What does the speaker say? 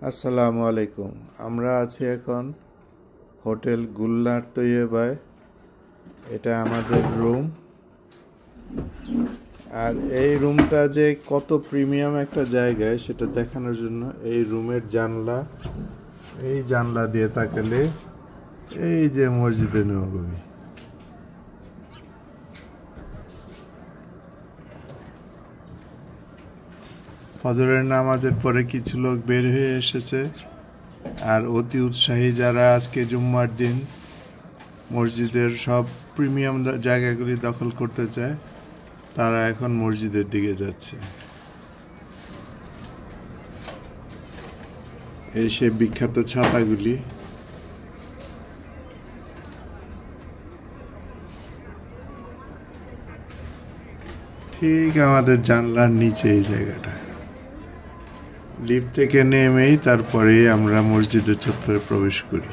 আসসালামু আলাইকুম। আমরা আছি এখন হোটেল গুলনার তৈয়বায়। এটা আমাদের রুম। আর এই রুমটা যে কত প্রিমিয়াম একটা জায়গায় সেটা দেখানোর জন্য এই রুমের জানলা দিয়ে তাকালে এই যে মসজিদে নববী। ফজরের নামাজের পরে কিছু লোক বের হয়ে এসেছে, আর অতি উৎসাহী যারা আজকে জুম্মার দিন মসজিদের সব প্রিমিয়াম জায়গাগুলি দখল করতে চায় তারা এখন মসজিদের দিকে যাচ্ছে। এই সে বিখ্যাত ছাতাগুলি। ঠিক আমাদের জানলার নিচে এই জায়গাটা। লিফট থেকে নেমেই তারপরেই আমরা মসজিদের চত্বরে প্রবেশ করি।